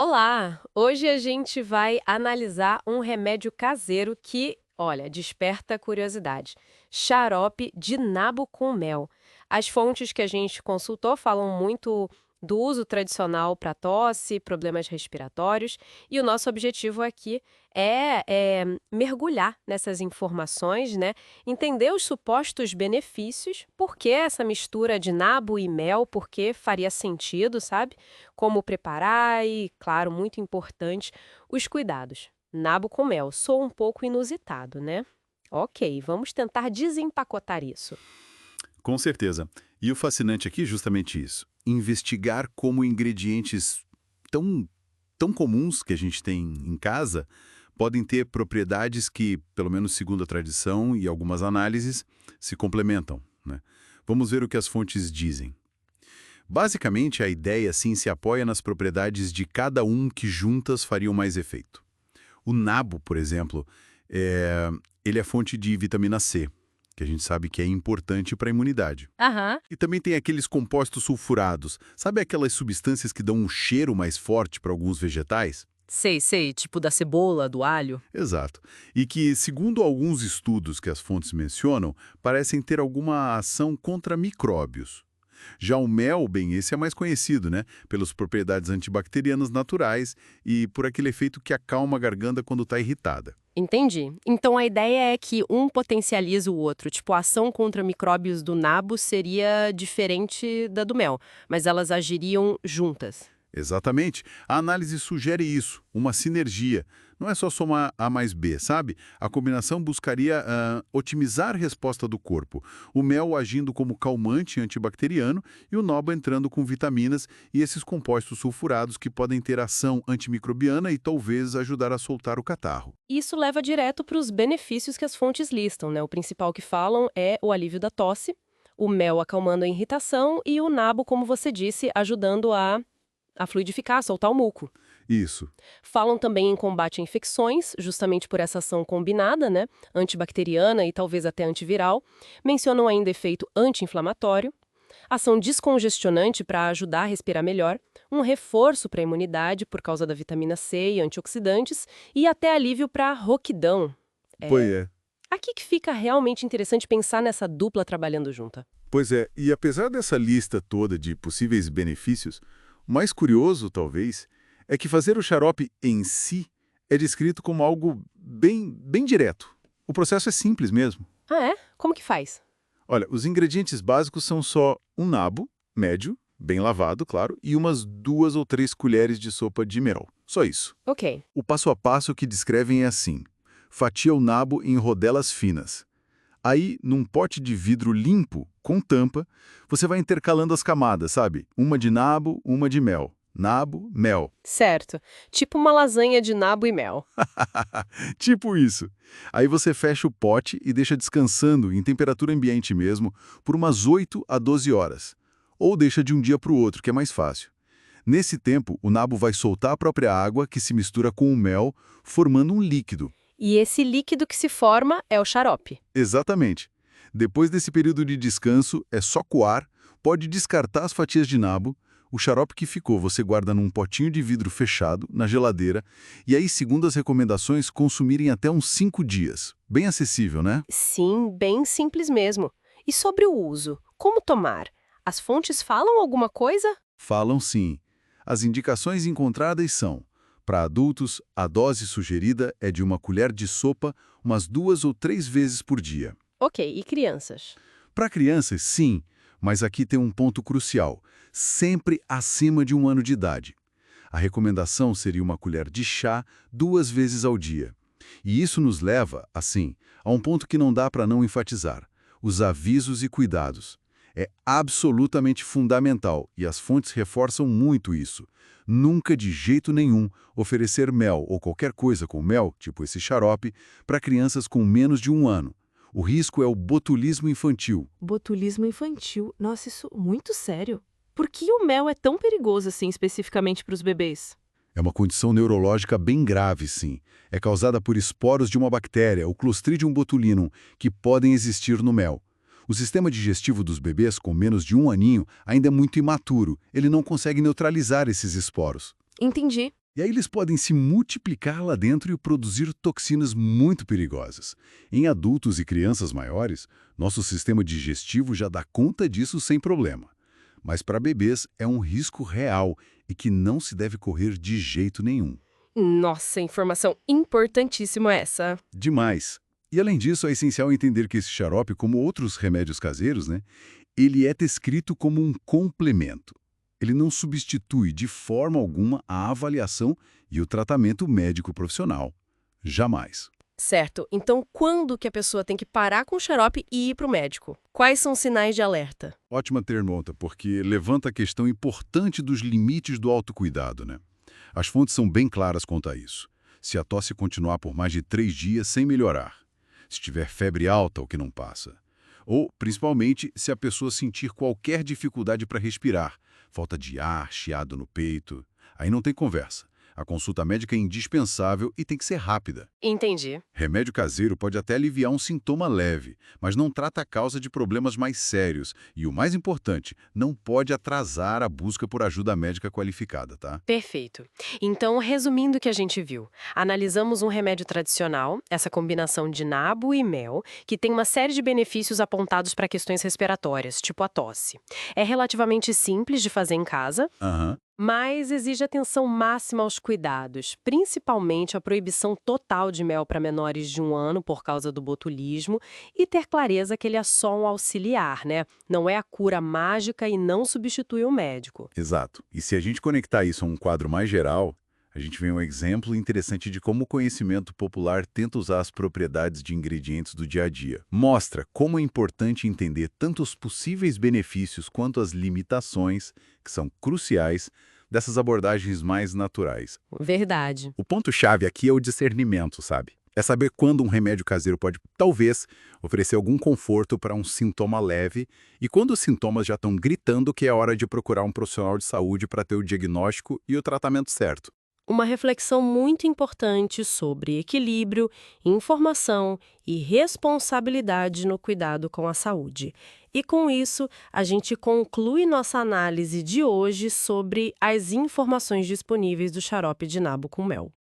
Olá! Hoje a gente vai analisar um remédio caseiro que, olha, desperta curiosidade. Xarope de nabo com mel. As fontes que a gente consultou falam muito do uso tradicional para tosse, problemas respiratórios, e o nosso objetivo aqui é mergulhar nessas informações, né? Entender os supostos benefícios, por que essa mistura de nabo e mel, por que faria sentido, sabe? Como preparar e, claro, muito importante, os cuidados. Nabo com mel, sou um pouco inusitado, né? Ok, vamos tentar desempacotar isso. Com certeza. E o fascinante aqui é justamente isso. Investigar como ingredientes tão, tão comuns que a gente tem em casa podem ter propriedades que, pelo menos segundo a tradição e algumas análises, se complementam, né? Vamos ver o que as fontes dizem. Basicamente, a ideia sim se apoia nas propriedades de cada um que juntas fariam mais efeito. O nabo, por exemplo, é... ele é fonte de vitamina C, que a gente sabe que é importante para a imunidade. Aham. E também tem aqueles compostos sulfurados. Sabe aquelas substâncias que dão um cheiro mais forte para alguns vegetais? Sei, sei, tipo da cebola, do alho. Exato. E que, segundo alguns estudos que as fontes mencionam, parecem ter alguma ação contra micróbios. Já o mel, bem, esse é mais conhecido, né? Pelas propriedades antibacterianas naturais e por aquele efeito que acalma a garganta quando está irritada. Entendi. Então a ideia é que um potencializa o outro, tipo a ação contra micróbios do nabo seria diferente da do mel, mas elas agiriam juntas. Exatamente. A análise sugere isso, uma sinergia. Não é só somar A mais B, sabe? A combinação buscaria otimizar a resposta do corpo. O mel agindo como calmante antibacteriano e o noba entrando com vitaminas e esses compostos sulfurados que podem ter ação antimicrobiana e talvez ajudar a soltar o catarro. Isso leva direto para os benefícios que as fontes listam, né? O principal que falam é o alívio da tosse, o mel acalmando a irritação e o nabo, como você disse, ajudando a fluidificar, a soltar o muco. Isso. Falam também em combate a infecções, justamente por essa ação combinada, né? Antibacteriana e talvez até antiviral. Mencionam ainda efeito anti-inflamatório, ação descongestionante para ajudar a respirar melhor, um reforço para a imunidade por causa da vitamina C e antioxidantes e até alívio para roquidão. Pois É é. aqui que fica realmente interessante pensar nessa dupla trabalhando junta. Pois é, e apesar dessa lista toda de possíveis benefícios, o mais curioso, talvez, é que fazer o xarope em si é descrito como algo bem direto. O processo é simples mesmo. Ah, é? Como que faz? Olha, os ingredientes básicos são só um nabo, médio, bem lavado, claro, e umas 2 ou 3 colheres de sopa de mel. Só isso. Ok. O passo a passo que descrevem é assim: fatia o nabo em rodelas finas. Aí, num pote de vidro limpo, com tampa, você vai intercalando as camadas, sabe? Uma de nabo, uma de mel. Nabo, mel. Certo. Tipo uma lasanha de nabo e mel. Tipo isso. Aí você fecha o pote e deixa descansando em temperatura ambiente mesmo por umas 8 a 12 horas. Ou deixa de um dia para o outro, que é mais fácil. Nesse tempo, o nabo vai soltar a própria água que se mistura com o mel, formando um líquido. E esse líquido que se forma é o xarope. Exatamente. Depois desse período de descanso, é só coar, pode descartar as fatias de nabo, o xarope que ficou você guarda num potinho de vidro fechado, na geladeira, e aí, segundo as recomendações, consumirem até uns 5 dias. Bem acessível, né? Sim, bem simples mesmo. E sobre o uso, como tomar? As fontes falam alguma coisa? Falam sim. As indicações encontradas são: para adultos, a dose sugerida é de 1 colher de sopa umas 2 ou 3 vezes por dia. Ok, e crianças? Para crianças, sim, mas aqui tem um ponto crucial: sempre acima de 1 ano de idade. A recomendação seria 1 colher de chá 2 vezes ao dia. E isso nos leva, assim, a um ponto que não dá para não enfatizar: os avisos e cuidados. É absolutamente fundamental, e as fontes reforçam muito isso. Nunca, de jeito nenhum, oferecer mel ou qualquer coisa com mel, tipo esse xarope, para crianças com menos de 1 ano. O risco é o botulismo infantil. Botulismo infantil. Nossa, isso muito sério. Por que o mel é tão perigoso assim especificamente para os bebês? É uma condição neurológica bem grave, sim. É causada por esporos de uma bactéria, o Clostridium botulinum, que podem existir no mel. O sistema digestivo dos bebês com menos de 1 aninho ainda é muito imaturo. Ele não consegue neutralizar esses esporos. Entendi. E aí eles podem se multiplicar lá dentro e produzir toxinas muito perigosas. Em adultos e crianças maiores, nosso sistema digestivo já dá conta disso sem problema. Mas para bebês é um risco real e que não se deve correr de jeito nenhum. Nossa, informação importantíssima essa. Demais. E além disso, é essencial entender que esse xarope, como outros remédios caseiros, né, ele é descrito como um complemento. Ele não substitui de forma alguma a avaliação e o tratamento médico profissional. Jamais. Certo. Então, quando que a pessoa tem que parar com o xarope e ir para o médico? Quais são os sinais de alerta? Ótima pergunta, porque levanta a questão importante dos limites do autocuidado, né? As fontes são bem claras quanto a isso. Se a tosse continuar por mais de 3 dias sem melhorar, se tiver febre alta, o que não passa, ou, principalmente, se a pessoa sentir qualquer dificuldade para respirar, falta de ar, chiado no peito, aí não tem conversa. A consulta médica é indispensável e tem que ser rápida. Entendi. Remédio caseiro pode até aliviar um sintoma leve, mas não trata a causa de problemas mais sérios. E o mais importante, não pode atrasar a busca por ajuda médica qualificada, tá? Perfeito. Então, resumindo o que a gente viu, analisamos um remédio tradicional, essa combinação de nabo e mel, que tem uma série de benefícios apontados para questões respiratórias, tipo a tosse. É relativamente simples de fazer em casa, Aham. mas exige atenção máxima aos cuidados, principalmente a proibição total de mel para menores de 1 ano por causa do botulismo e ter clareza que ele é só um auxiliar, né? Não é a cura mágica e não substitui o médico. Exato. E se a gente conectar isso a um quadro mais geral, a gente vê um exemplo interessante de como o conhecimento popular tenta usar as propriedades de ingredientes do dia a dia. Mostra como é importante entender tanto os possíveis benefícios quanto as limitações, que são cruciais, dessas abordagens mais naturais. Verdade. O ponto-chave aqui é o discernimento, sabe? É saber quando um remédio caseiro pode, talvez, oferecer algum conforto para um sintoma leve e quando os sintomas já estão gritando que é hora de procurar um profissional de saúde para ter o diagnóstico e o tratamento certo. Uma reflexão muito importante sobre equilíbrio, informação e responsabilidade no cuidado com a saúde. E com isso, a gente conclui nossa análise de hoje sobre as informações disponíveis do xarope de nabo com mel.